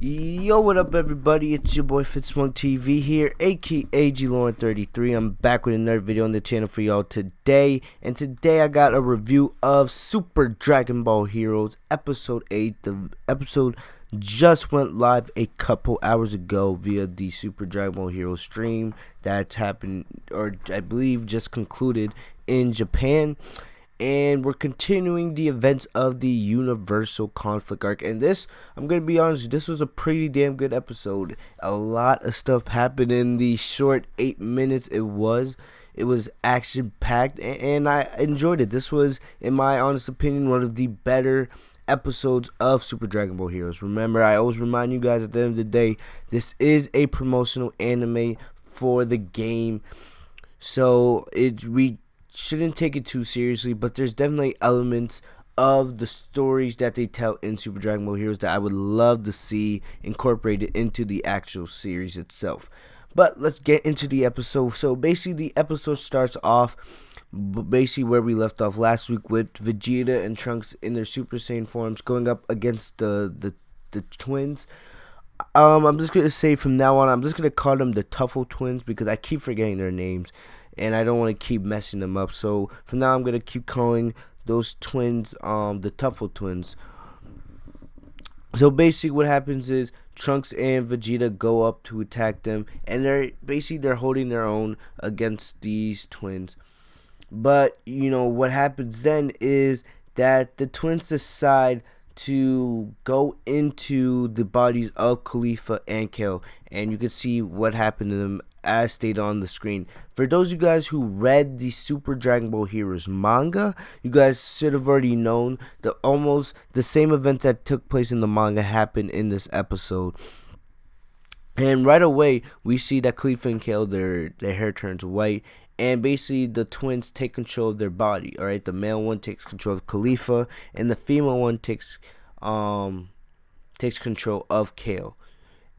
Yo, what up, everybody? It's your boy Fitzmonk TV here, aka GLauren33. I'm back with another video on the channel for y'all today. And today I got a review of Super Dragon Ball Heroes Episode 8. The episode just went live a couple hours ago via the Super Dragon Ball Heroes stream that's happened, or I believe just concluded in Japan. And we're continuing the events of the Universal Conflict arc. And this, I'm going to be honest, this was a pretty damn good episode. A lot of stuff happened in the short 8 minutes it was. It was action-packed, and I enjoyed it. This was, in my honest opinion, one of the better episodes of Super Dragon Ball Heroes. Remember, I always remind you guys at the end of the day, this is a promotional anime for the game. So, we shouldn't take it too seriously, but there's definitely elements of the stories that they tell in Super Dragon Ball Heroes that I would love to see incorporated into the actual series itself. But let's get into the episode. So basically the episode starts off basically where we left off last week, with Vegeta and Trunks in their Super Saiyan forms going up against the twins. I'm just going to say from now on, I'm just going to call them the Tuffle twins because I keep forgetting their names and I don't want to keep messing them up. So from now I'm going to keep calling those twins the Tuffle twins. So basically what happens is Trunks and Vegeta go up to attack them, and they're holding their own against these twins. But you know what happens then is that the twins decide to go into the bodies of Caulifla and Kale, and you can see what happened to them as stated on the screen. For those of you guys who read the Super Dragon Ball Heroes manga, you guys should have already known that almost the same events that took place in the manga happened in this episode. And right away, we see that Caulifla and Kale, their hair turns white, and basically the twins take control of their body. All right, the male one takes control of Caulifla, and the female one takes control of Kale.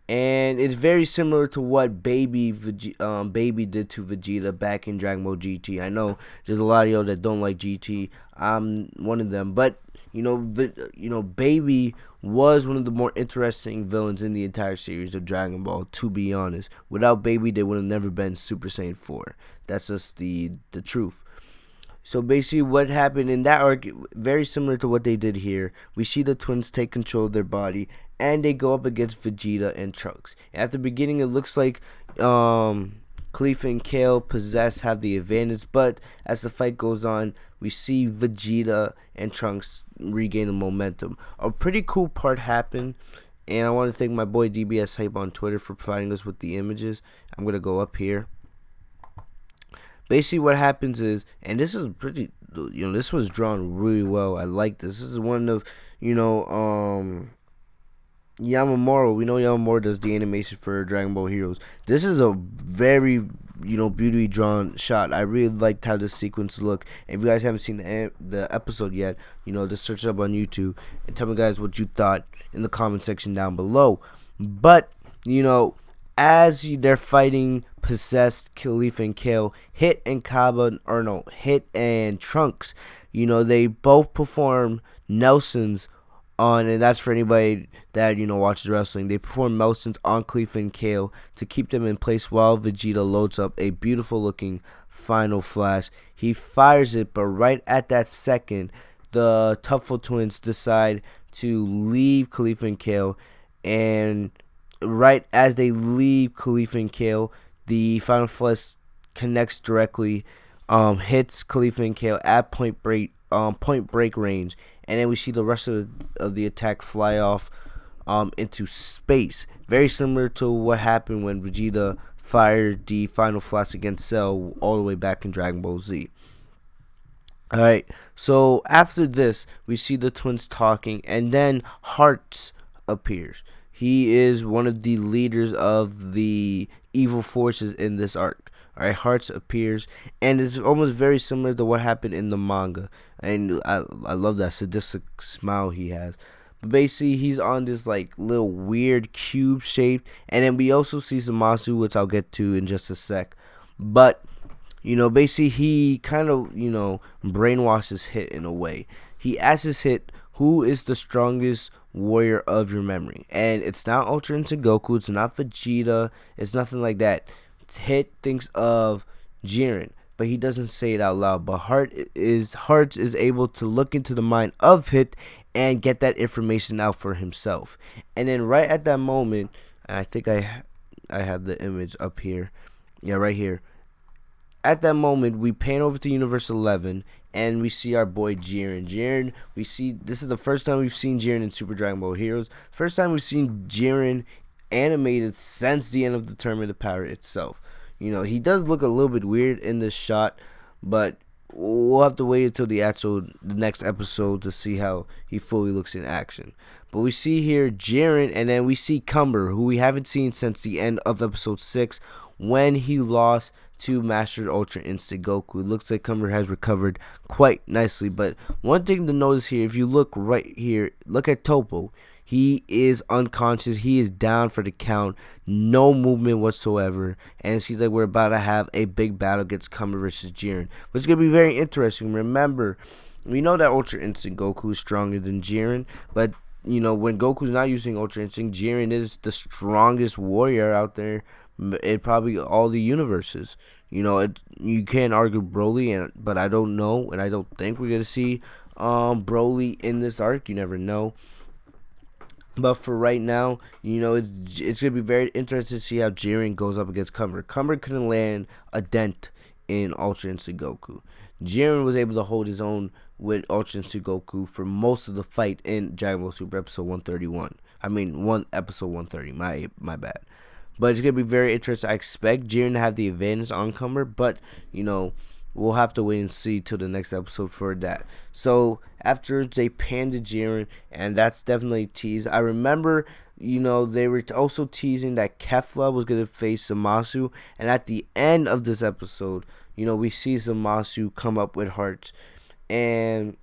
And it's very similar to what Baby did to Vegeta back in Dragon Ball GT. I know there's a lot of y'all that don't like GT. I'm one of them, but you know, Baby was one of the more interesting villains in the entire series of Dragon Ball. To be honest, without Baby, they would have never been Super Saiyan 4. That's just the truth. So basically what happened in that arc, very similar to what they did here. We see the twins take control of their body, and they go up against Vegeta and Trunks. At the beginning, it looks like Caulifla and Kale have the advantage, but as the fight goes on, we see Vegeta and Trunks regain the momentum. A pretty cool part happened, and I want to thank my boy DBS Hype on Twitter for providing us with the images. I'm going to go up here. Basically what happens is, and this is pretty, you know, this was drawn really well. I like this. This is one of, you know, Yamamura. We know Yamamura does the animation for Dragon Ball Heroes. This is a very, you know, beautifully drawn shot. I really liked how this sequence looked. If you guys haven't seen the episode yet, you know, just search it up on YouTube and tell me guys what you thought in the comment section down below. But, you know, as they're fighting possessed Caulifla and Kale, Hit and Hit and Trunks, you know, they both perform Nelsons on, and that's for anybody that, you know, watches wrestling. They perform Nelsons on Caulifla and Kale to keep them in place while Vegeta loads up a beautiful looking final flash. He fires it, but right at that second, the Tuffle twins decide to leave Caulifla and Kale, and right as they leave Caulifla and Kale, the final flash connects directly, hits Caulifla and Kale at point break range, and then we see the rest of the attack fly off into space. Very similar to what happened when Vegeta fired the final flash against Cell all the way back in Dragon Ball Z. Alright, so after this, we see the twins talking, and then Hearts appears. He is one of the leaders of the evil forces in this arc. Alright, Hearts appears, and it's almost very similar to what happened in the manga. And I love that sadistic smile he has. But basically, he's on this like little weird cube shape, and then we also see Zamasu, which I'll get to in just a sec. But you know, basically, he kind of, you know, brainwashes Hit in a way. He asks Hit who is the strongest warrior of your memory. And it's not Ultra Instinct Goku, it's not Vegeta, it's nothing like that. Hit thinks of Jiren, but he doesn't say it out loud. But Hearts is able to look into the mind of Hit and get that information out for himself. And then right at that moment, and I think I have the image up here. Yeah, right here. At that moment, we pan over to Universe 11, and we see our boy Jiren. This is the first time we've seen Jiren in Super Dragon Ball Heroes. First time we've seen Jiren animated since the end of the Tournament of Power itself. You know, he does look a little bit weird in this shot, but we'll have to wait until the next episode to see how he fully looks in action. But we see here Jiren, and then we see Cumber, who we haven't seen since the end of episode 6, when he lost to Master Ultra Instinct Goku. It looks like Cumber has recovered quite nicely. But one thing to notice here, if you look right here, look at Toppo. He is unconscious. He is down for the count. No movement whatsoever. And it seems like we're about to have a big battle against Cumber versus Jiren. But it's going to be very interesting. Remember, we know that Ultra Instinct Goku is stronger than Jiren. But, you know, when Goku's not using Ultra Instinct, Jiren is the strongest warrior out there in probably all the universes. You know, you can't argue Broly, but I don't know, and I don't think we're going to see Broly in this arc. You never know. But for right now, you know, it's going to be very interesting to see how Jiren goes up against Cumber. Cumber couldn't land a dent in Ultra Instinct Goku. Jiren was able to hold his own with Ultra Instinct Goku for most of the fight in Dragon Ball Super episode 131. I mean, episode 130. My bad. But it's going to be very interesting. I expect Jiren to have the advantage on Cumber, but, you know, we'll have to wait and see till the next episode for that. So, after they panned to Jiren, and that's definitely teased. I remember, you know, they were also teasing that Kefla was going to face Zamasu, and at the end of this episode, you know, we see Zamasu come up with Hearts, and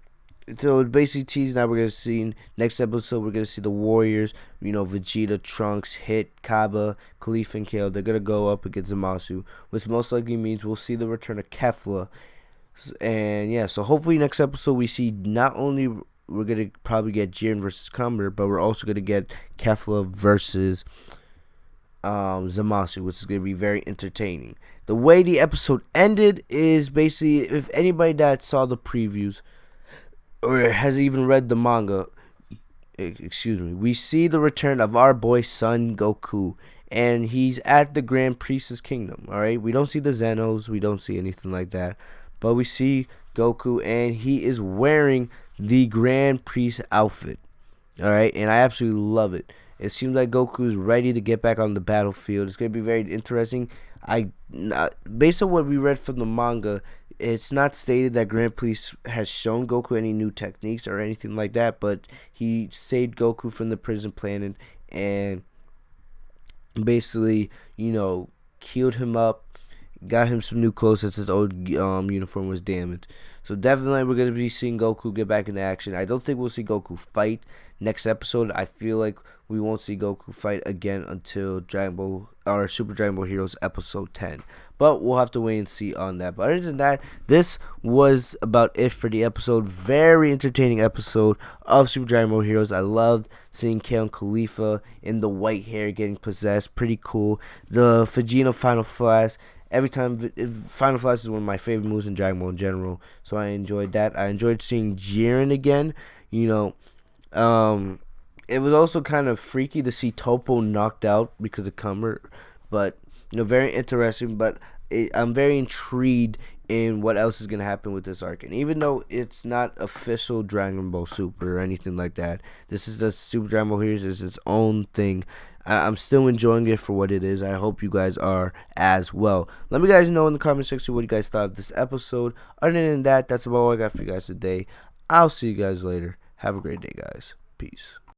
so it's basically teasing that we're going to see next episode, we're going to see the Warriors, you know, Vegeta, Trunks, Hit, Kaba, Caulifla, and Kale. They're going to go up against Zamasu, which most likely means we'll see the return of Kefla. And yeah, so hopefully next episode we see not only we're going to probably get Jiren versus Cumber, but we're also going to get Kefla versus Zamasu, which is going to be very entertaining. The way the episode ended is basically, if anybody that saw the previews or has even read the manga, we see the return of our boy Son Goku, and he's at the Grand Priestess Kingdom. Alright, we don't see the Zenos, we don't see anything like that, but we see Goku, and he is wearing the Grand Priest outfit. Alright, and I absolutely love it. It seems like Goku is ready to get back on the battlefield. It's going to be very interesting. Based on what we read from the manga, it's not stated that Grand Priest has shown Goku any new techniques or anything like that, but he saved Goku from the prison planet and basically, you know, healed him up, got him some new clothes since his old uniform was damaged. So definitely we're going to be seeing Goku get back into action. I don't think we'll see Goku fight next episode. I feel like we won't see Goku fight again until Dragon Ball or Super Dragon Ball Heroes episode 10. But we'll have to wait and see on that. But other than that, this was about it for the episode. Very entertaining episode of Super Dragon Ball Heroes. I loved seeing Kale and Caulifla in the white hair getting possessed. Pretty cool. The Vegeta Final Flash. Every time, Final Flash is one of my favorite moves in Dragon Ball in general, so I enjoyed that. I enjoyed seeing Jiren again. You know, it was also kind of freaky to see Toppo knocked out because of Cumber, but you know, very interesting. But I'm very intrigued in what else is going to happen with this arc. And even though it's not official Dragon Ball Super or anything like that, this is the Super Dragon Ball Heroes. It's its own thing. I'm still enjoying it for what it is. I hope you guys are as well. Let me guys know in the comment section what you guys thought of this episode. Other than that, that's about all I got for you guys today. I'll see you guys later. Have a great day, guys. Peace.